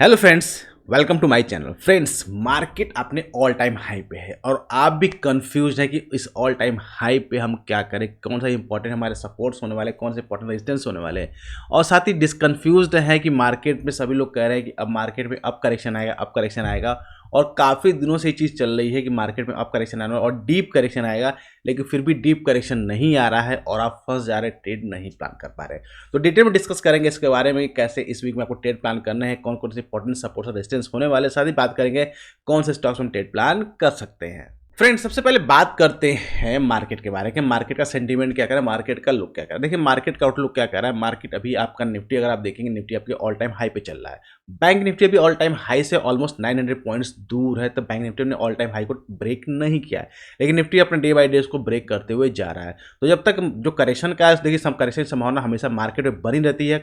Hello friends, welcome to my channel. Friends, market अपने all time high पे है और आप भी कंफ्यूज हैं कि इस ऑल टाइम हाई पे हम क्या करें, कौन सा इंपॉर्टेंट हमारे सपोर्ट्स होने वाले, कौन से इंपॉर्टेंट रेजिस्टेंस होने वाले हैं। और साथ ही डिसकन्फ्यूज्ड है कि मार्केट में सभी लोग कह रहे हैं कि अब मार्केट में अप करेक्शन आएगा, अप करेक्शन आएगा। और काफ़ी दिनों से ये चीज़ चल रही है कि मार्केट में अप करेक्शन आने वाला और डीप करेक्शन आएगा, लेकिन फिर भी डीप करेक्शन नहीं आ रहा है और आप फंस जा रहे, ट्रेड नहीं प्लान कर पा रहे। तो डिटेल में डिस्कस करेंगे इसके बारे में, कैसे इस वीक में आपको ट्रेड प्लान करना है, कौन कौन से इंपॉर्टेंट सपोर्ट और रेजिस्टेंस होने वाले, साथ ही बात करेंगे कौन से स्टॉक्स में ट्रेड प्लान कर सकते हैं। फ्रेंड्स, सबसे पहले बात करते हैं मार्केट के बारे में। मार्केट का सेंटीमेंट क्या कर रहा है, मार्केट का लुक क्या कर रहा है। देखिए, मार्केट का आउटलुक क्या कर रहा है। मार्केट अभी आपका निफ्टी अगर आप देखेंगे, निफ्टी आपके ऑल टाइम हाई पे चल रहा है। बैंक निफ्टी अभी ऑल टाइम हाई से ऑलमोस्ट 900 पॉइंट्स दूर है, तो बैंक निफ्टी ने ऑल टाइम हाई को ब्रेक नहीं किया है, लेकिन निफ्टी अपने डे बाई डे उसको ब्रेक करते हुए जा रहा है। तो जब तक जो करेक्शन का है, देखिए सब करेक्शन की संभावना हमेशा मार्केट में बनी रहती है,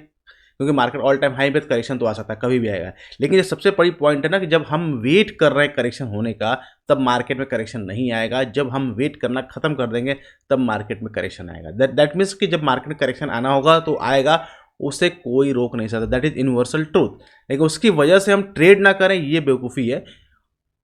क्योंकि मार्केट ऑल टाइम हाई पे करेक्शन तो आ सकता है, कभी भी आएगा। लेकिन ये सबसे बड़ी पॉइंट है ना कि जब हम वेट कर रहे हैं करेक्शन होने का, तब मार्केट में करेक्शन नहीं आएगा। जब हम वेट करना खत्म कर देंगे, तब मार्केट में करेक्शन आएगा। दैट मीन्स कि जब मार्केट में करेक्शन आना होगा तो आएगा, उसे कोई रोक नहीं सकता। That is universal truth. लेकिन उसकी वजह से हम ट्रेड ना करें, ये बेवकूफ़ी है।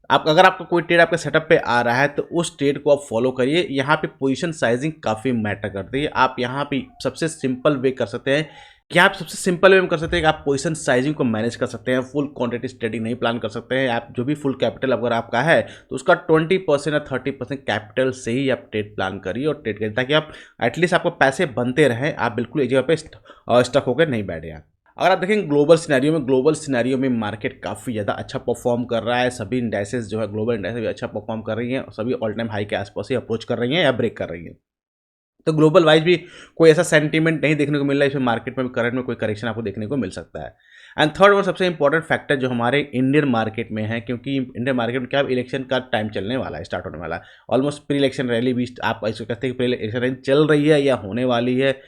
आप अगर आपका कोई ट्रेड आपके सेटअप पे आ रहा है, तो उस ट्रेड को आप फॉलो करिए। यहाँ पे पोजीशन साइजिंग काफ़ी मैटर करती है। आप यहाँ पे सबसे सिंपल वे कर सकते हैं कि आप सबसे सिंपल वे में कर सकते हैं कि आप पोजीशन साइजिंग को मैनेज कर सकते हैं। फुल क्वांटिटी ट्रेडिंग नहीं प्लान कर सकते हैं आप। जो भी फुल कैपिटल अगर आपका है, तो उसका 20% या 30% कैपिटल से ही आप ट्रेड प्लान करिए और ट्रेड करिए, ताकि आप एटलीस्ट आपको पैसे बनते रहें। आप बिल्कुल एक जगह पे स्टक होकर नहीं बैठे हैं। अगर आप देखें ग्लोबल सिनेरियो में मार्केट काफ़ी ज़्यादा अच्छा परफॉर्म कर रहा है। सभी इंडाइसेस जो है, ग्लोबल इंडाइसेस भी अच्छा परफॉर्म कर रही हैं और सभी ऑल टाइम हाई के आसपास ही अप्रोच कर रही हैं या ब्रेक कर रही हैं। तो ग्लोबल वाइज भी कोई ऐसा सेंटीमेंट नहीं देखने को मिल रहा है। इसमें मार्केट में करंट में कोई करेक्शन आपको देखने को मिल सकता है। एंड थर्ड और सबसे इंपॉर्टेंट फैक्टर जो हमारे इंडियन मार्केट में है, क्योंकि इंडियन मार्केट में क्या इलेक्शन का टाइम चलने वाला है, स्टार्ट होने वाला है। ऑलमोस्ट प्री इलेक्शन रैली भी आप इसको कहते हैं कि प्री इलेक्शन रैली चल रही है या होने वाली है,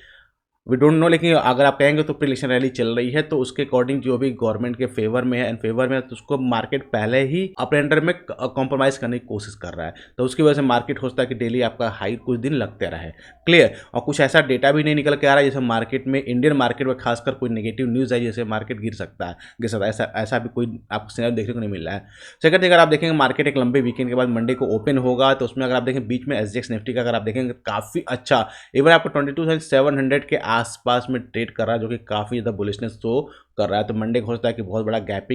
वी डोंट नो। लेकिन अगर आप कहेंगे तो प्री इलेक्शन रैली चल रही है, तो उसके अकॉर्डिंग जो भी गवर्नमेंट के फेवर में है, एंड फेवर में है, तो उसको मार्केट पहले ही अपने अंडर में कॉम्प्रोमाइज करने की कोशिश कर रहा है। तो उसकी वजह से मार्केट हो सकता है कि डेली आपका हाई कुछ दिन लगते रहे। क्लियर। और कुछ ऐसा डेटा भी नहीं निकल के आ रहा है जैसे मार्केट में, इंडियन मार्केट में खासकर कोई नेगेटिव न्यूज़ है जैसे मार्केट गिर सकता है। ऐसा भी कोई आपको सिनेरियो देखने को नहीं मिल रहा है। सेकंड थिंग, अगर आप देखेंगे मार्केट एक लंबे वीकेंड के बाद मंडे को ओपन होगा, तो उसमें अगर आप देखें बीच में एसजीएक्स निफ्टी का अगर आप देखेंगे काफ़ी अच्छा, इवन आपको 22,700 के आसपास में ट्रेड कर रहा है, जो कि काफ़ी ज़्यादा बुलिशनेस शो कर रहा है। तो मंडे को हो सकता है कि बहुत बड़ा गैप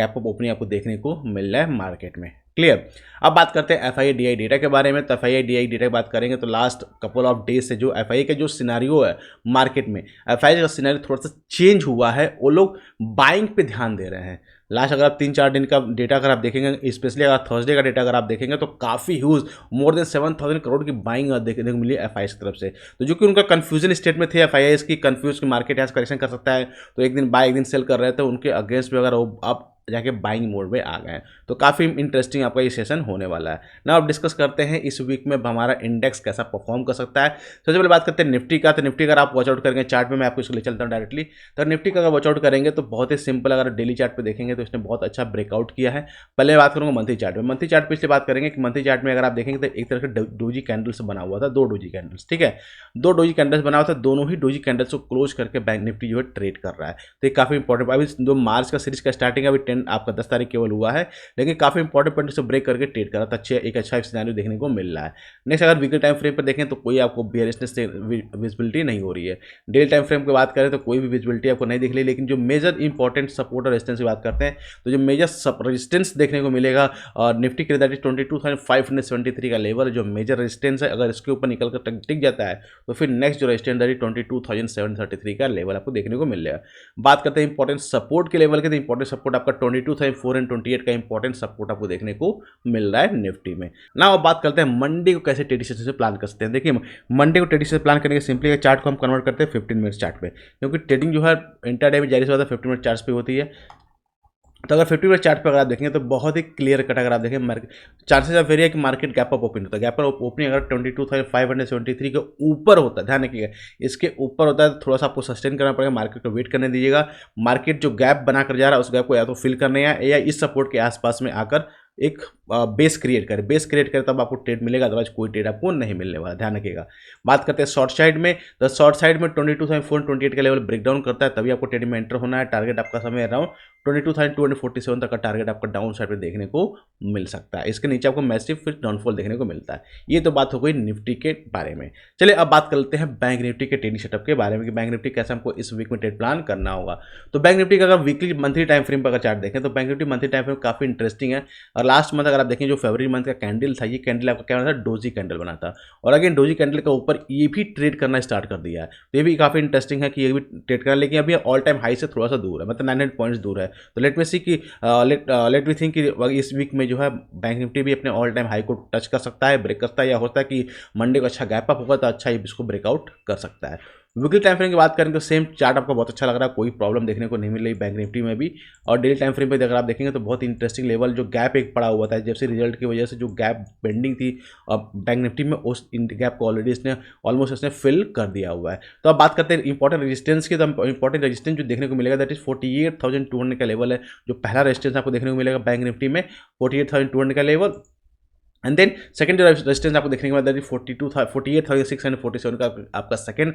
अप ओपनिंग आपको देखने को मिल रहा है मार्केट में। क्लियर। अब बात करते हैं एफआईआई डेटा के बारे में। तो एफआईआई डेटा की बात करेंगे तो लास्ट कपल ऑफ डेज से जो एफआईआई का जो सिनारियो है मार्केट में, एफआईआई का सिनारियो थोड़ा सा चेंज हुआ है। वो लोग बाइंग पे ध्यान दे रहे हैं। लास्ट अगर आप 3-4 दिन का डेटा अगर आप देखेंगे, स्पेशली अगर थर्सडे का डेटा अगर आप देखेंगे, तो काफ़ी ह्यूज मोर देन 7,000 करोड़ की बाइंग देखने को मिली एफआईआई की तरफ से। तो जो कि उनका कंफ्यूजन स्टेट में थे एफआईआई की, कंफ्यूज की मार्केट यहाँ करेक्शन कर सकता है, तो एक दिन बाय एक दिन सेल कर रहे थे, उनके अगेंस्ट में अगर वो आप जाके बाइंग मोड में आ गए, तो काफ़ी इंटरेस्टिंग आपका ये सेशन होने वाला है ना। अब डिस्कस करते हैं इस वीक में हमारा इंडेक्स कैसा परफॉर्म कर सकता है। सबसे पहले बात करते हैं निफ्टी का। तो निफ्टी अगर आप वॉचआउट करेंगे चार्ट में, मैं आपको इसको ले चलता हूँ डायरेक्टली। तो निफ्टी का अगर वॉचआउट करेंगे तो बहुत ही सिंपल, अगर डेली चार्ट पे देखेंगे तो इसने बहुत अच्छा ब्रेकआउट किया है। पहले बात करूँगा मंथली चार्ट में। मंथली चार्ट पे इसलिए बात करेंगे कि मंथली चार्ट में अगर आप देखेंगे तो एक तरह का डोजी कैंडल से बना हुआ था, 2 डोजी कैंडल्स, ठीक है। 2 डोजी कैंडल्स बना हुआ था, दोनों ही डोजी कैंडल्स को क्लोज करके बैंक निफ्टी जो है ट्रेड कर रहा है। तो ये काफ़ी इंपॉर्टेंट। अभी जो मार्च का सीरीज का स्टार्टिंग अभी 10 आपका 10 तारीख केवल हुआ है, लेकिन काफ़ी इंपॉर्टेंट पॉइंट से ब्रेक करके ट्रेड करा था। एक अच्छा सिनेरियो देखने को मिल रहा है। नेक्स्ट अगर वीकली टाइम फ्रेम पर देखें तो कोई आपको बेयरिशनेस से विजिबिलिटी नहीं हो रही है। डेली टाइम फ्रेम की बात करें तो कोई भी विजिबिलिटी आपको नहीं दिख रही। लेकिन जो मेजर इंपॉर्टेंट सपोर्ट और रेजिस्टेंस की बात करते हैं, तो जो मेजर रेजिस्टेंस देखने को मिलेगा और निफ्टी के दैट इज 22,573 का लेवल जो मेजर रेजिस्टेंस है, अगर इसके ऊपर निकल कर टिक जाता है, तो फिर नेक्स्ट जो रेजिस्टेंस दैट इज 22,733 का लेवल आपको देखने को मिल जाएगा। बात करते हैं इंपॉर्टेंट सपोर्ट के लेवल के, तो इंपॉर्टेंट सपोर्ट आपका 22,428 का इंपॉर्टेंट सपोर्ट आपको देखने को मिल रहा है निफ्टी में ना। अब बात करते हैं मंडे को कैसे ट्रेडिंग से प्लान कर सकते हैं। देखिए, मंडे को ट्रेडिंग से प्लान करने के सिंपली चार्ट को हम कन्वर्ट करते हैं 15 मिनट चार्ट पे, क्योंकि ट्रेडिंग जो है इंटरडे में जारी से ज़्यादा 15 मिनट चार्ट पे होती है। तो अगर 50 मिनट चार्ट पर अगर आप देखेंगे तो बहुत ही क्लियर कट, अगर आप देखें चांसेस ऑफ वेरी है कि मार्केट गैप अप ओपन होता है। गैप अप ओपनिंग अगर 22,573 के ऊपर होता है, ध्यान रखिएगा, इसके ऊपर होता है तो थोड़ा सा आपको सस्टेन करना पड़ेगा, मार्केट को वेट करने दीजिएगा। मार्केट जो गैप बनाकर जा रहा है उस गैप को या तो फिल करने या इस सपोर्ट के आसपास में आकर एक बेस क्रिएट करे, तब आपको ट्रेड मिलेगा, अदरवाइज कोई ट्रेड आपको नहीं मिलने वाला, ध्यान रखिएगा। बात करते हैं शॉर्ट साइड में, तो शॉर्ट साइड में 22,428 का लेवल ब्रेकडाउन करता है, तभी आपको ट्रेड में एंटर होना है। टारगेट आपका समय अराउंड 22,247 तक का टारगेट आपका डाउन साइड पे देखने को मिल सकता है। इसके नीचे आपको मैसिव फिर डाउनफॉल देखने को मिलता है। ये तो बात हो गई निफ्टी के बारे में। चलिए अब बात करते हैं बैंक निफ्टी के ट्रेडिंग सेटअप के बारे में कि बैंक निफ्टी कैसे हमको इस वीक में ट्रेड प्लान करना होगा। तो बैंक निफ्टी का अगर वीकली मंथली टाइम फ्रेम पर अगर चार्ट देखें तो bank Nifty monthly time frame काफी इंटरेस्टिंग है। और लास्ट मंथ अगर आप देखें जो फरवरी मंथ का कैंडल था, ये कैंडल आपका क्या बना था, डोजी कैंडल बना था। और अगेन डोजी कैंडल के ऊपर ये भी ट्रेड करना स्टार्ट कर दिया है। तो ये भी काफी इंटरेस्टिंग है कि ये भी ट्रेड करना, लेकिन अभी ऑल टाइम हाई से थोड़ा सा दूर है, मतलब 900 पॉइंट्स दूर है। तो लेट मी सी कि लेट मी थिंक कि इस वीक में जो है बैंक निफ्टी भी अपने ऑल टाइम हाई को टच कर सकता है, ब्रेक करता है, या होता है कि मंडे को अच्छा गैप अप होगा तो अच्छा ये इसको ब्रेकआउट कर सकता है। वीकली टाइम फ्रेम की बात करें तो सेम चार्ट आपको बहुत अच्छा लग रहा है, कोई प्रॉब्लम देखने को नहीं मिल रही बैंक निफ्टी में भी। और डेली टाइम फ्रेम पे अगर आप देखेंगे तो बहुत इंटरेस्टिंग लेवल जो गैप एक पड़ा हुआ था, जब से रिजल्ट की वजह से जो गैप पेंडिंग थी बैंक निफ्टी में, उस गैप को ऑलरेडी इसने ऑलमोस्ट इसने फिल कर दिया हुआ है। तो अब बात करते हैं इंपॉर्टेंट रेजिस्टेंस की। तो इंपॉर्टेंट रेजिस्टेंस जो देखने को मिलेगा दैट इज 48,200 का लेवल है, जो पहला रेजिस्टेंस आपको देखने को मिलेगा बैंक निफ्टी में 48,200 का level. And then second resistance आपको देखने को मिलता है 48,647 का आपका सेकंड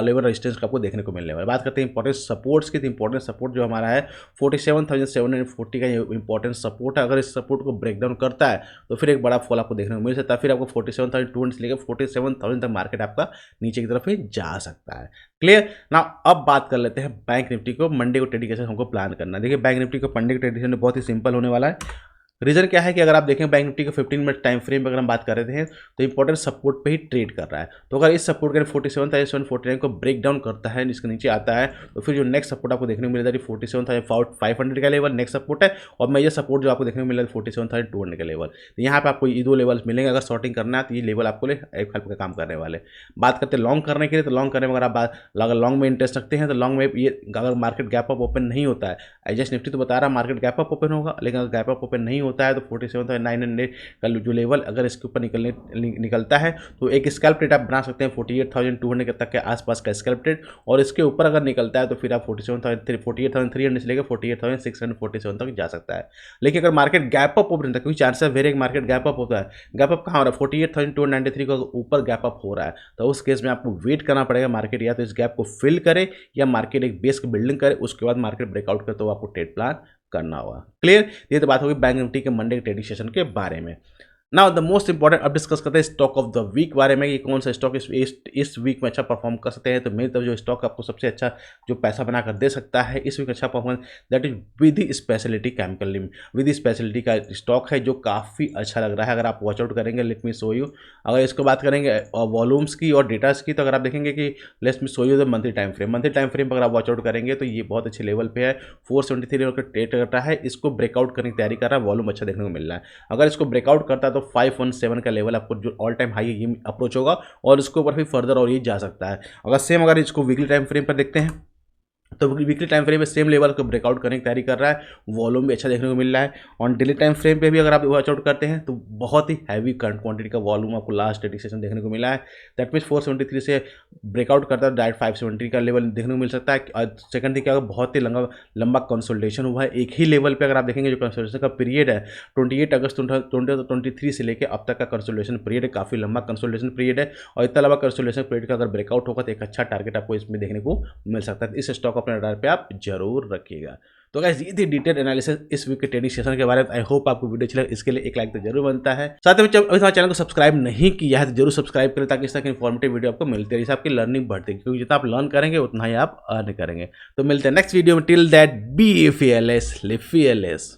लेवल रेजिस्टेंस आपको देखने को मिलने वाला है। बात करते हैं इंपॉर्टेंट सपोर्ट्स की। तो इंपॉर्टेंट सपोर्ट जो हमारा है 47,740 का ये इंपॉर्टेंट सपोर्ट है। अगर इस सपोर्ट को ब्रेक डाउन करता है तो फिर एक बड़ा फॉल आपको देखने को मिल सकता है, फिर आपको 47,200 से लेकर 47,000 तक मार्केट आपका नीचे की तरफ ही जा सकता है। क्लियर ना। अब बात कर लेते हैं बैंक निफ्टी को मंडे को ट्रेडिंग कैसे हमको प्लान करना है। देखिए बैंक निफ्टी को मंडे के ट्रेडिंग बहुत ही सिंपल होने वाला है। रीजन क्या है कि अगर आप देखें बैंक निफ्टी का 15 मिनट टाइम फ्रेम पर अगर हम बात कर रहे थे तो इंपॉर्टेंट सपोर्ट पे ही ट्रेड कर रहा है। तो अगर इस सपोर्ट के 47,749 को ब्रेक डाउन करता है, इसके नीचे आता है, तो फिर जो नेक्स्ट सपोर्ट आपको देखने को मिलेगा 47,500 का लेवल नेक्स्ट सपोर्ट है। और मेजर सपोर्ट जो आपको देखने को मिलेगा 47,200 का लेवल। तो यहाँ पे आपको ये दो लेवल्स मिलेंगे। अगर शॉर्टिंग करना है तो ये लेवल आपको एक हेल्प का काम करने वाले। बात करते हैं लॉन्ग करने के लिए, तो लॉन्ग करने में अगर लॉन्ग में इंटरेस्ट रखते हैं तो लॉन्ग में ये अगर मार्केट गैप अप ओपन नहीं होता है, आई जस्ट निफ्टी तो बता रहा है मार्केट गैप अप ओपन होगा, लेकिन अगर गैप अप ओपन नहीं होता है तो 47,900 का जो लेवल अगर इसके ऊपर निकलता है तो एक स्कैल्प ट्रेड आप बना सकते हैं 48,200 तक के आसपास का स्कैल्प ट्रेड। और इसके ऊपर अगर निकलता है तो फिर आप 48,300 से लेकर 48,647 तक जा सकता है। लेकिन अगर मार्केट गैप अप ओपन होता है, क्योंकि chances very market gap up होता है, गैप अप कहाँ हो रहा है 48,293 का ऊपर गैप अप हो रहा है, तो उस केस में आपको वेट करना पड़ेगा मार्केट या तो इस गैप को फिल करे या मार्केट एक बेस की बिल्डिंग करे, उसके बाद मार्केट ब्रेकआउट करे तो आपको ट्रेड प्लान करना होगा। क्लियर। ये तो बात होगी बैंक निफ्टी के मंडे के ट्रेडिंग सेशन के बारे में। नाउ द मोस्ट इंपॉर्टेंट अब डिस्कस करते हैं स्टॉक ऑफ द वीक बारे में कि कौन सा स्टॉक इस वीक में अच्छा परफॉर्म कर सकते हैं। तो मेरी तरफ जो स्टॉक आपको सबसे अच्छा जो पैसा बनाकर दे सकता है इस वीक अच्छा performance, that is Vidhi speciality chemical limited. Vidhi speciality का स्टॉक है जो काफ़ी अच्छा लग रहा है। अगर आप वॉचआउट करेंगे, लेट मी शो यू। अगर इसको बात करेंगे वॉल्यूम्स की और डेटास की, तो अगर आप देखेंगे कि let me show you the monthly time frame पर अगर आप वॉचआउट करेंगे तो ये बहुत अच्छे लेवल पे है। 473 लेवल का ट्रेड कर रहा है, इसको ब्रेकआउट करने की तैयारी कर रहा है, वॉल्यूम अच्छा देखने को मिल रहा है। अगर इसको ब्रेकआउट करता है तो 517 का लेवल आपको जो ऑल टाइम हाई है ये अप्रोच होगा और इसके ऊपर भी फर्दर और ये जा सकता है। अगर इसको वीकली टाइम फ्रेम पर देखते हैं तो वीकली टाइम फ्रेम में सेम लेवल को ब्रेकआउट करने की तैयारी कर रहा है, वॉल्यूम भी अच्छा देखने को मिल रहा है। ऑन डेली टाइम फ्रेम पे भी अगर आप वॉचआउट करते हैं तो बहुत ही हैवी करंट क्वांटिटी का वॉल्यूम आपको लास्ट ट्रेडिंग सेशन देखने को मिला है। दैट मीन्स 473 से ब्रेकआउट करता है डायरेक्ट 570 का लेवल देखने को मिल सकता है। और सेकंड थिंग क्या बहुत ही लंबा कंसोलिडेशन हुआ है एक ही लेवल पर। अगर आप देखेंगे जो कंसोलिडेशन का पीरियड है 28 अगस्त 2023 से लेकर अब तक का कंसोलिडेशन पीरियड है, काफ़ी लंबा कंसोलिडेशन पीरियड है। और इतना लंबा कंसोलिडेशन पीरियड का अगर ब्रेकआउट होगा तो एक अच्छा टारगेट आपको इसमें देखने को मिल सकता है। इस स्टॉक अपने रडार पे आप जरूर रखिएगा। तो गाइस ये थी डिटेल एनालिसिस इस वीक के ट्रेडिंग सेशन के बारे में। आई होप आपको वीडियो अच्छी लगे, इसके लिए एक लाइक तो जरूर बनता है। साथ में अभी हमारे चैनल को सब्सक्राइब नहीं किया है तो जरूर सब्सक्राइब करें ताकि इस तरह की इन्फॉर्मेटिव वीडियो आपको मिलती है, इससे आपकी लर्निंग बढ़ती है, क्योंकि जितना आप लर्न करेंगे उतना ही आप अर्न करेंगे। तो मिलते हैं नेक्स्ट वीडियो में। Till that be fearless, live fearless।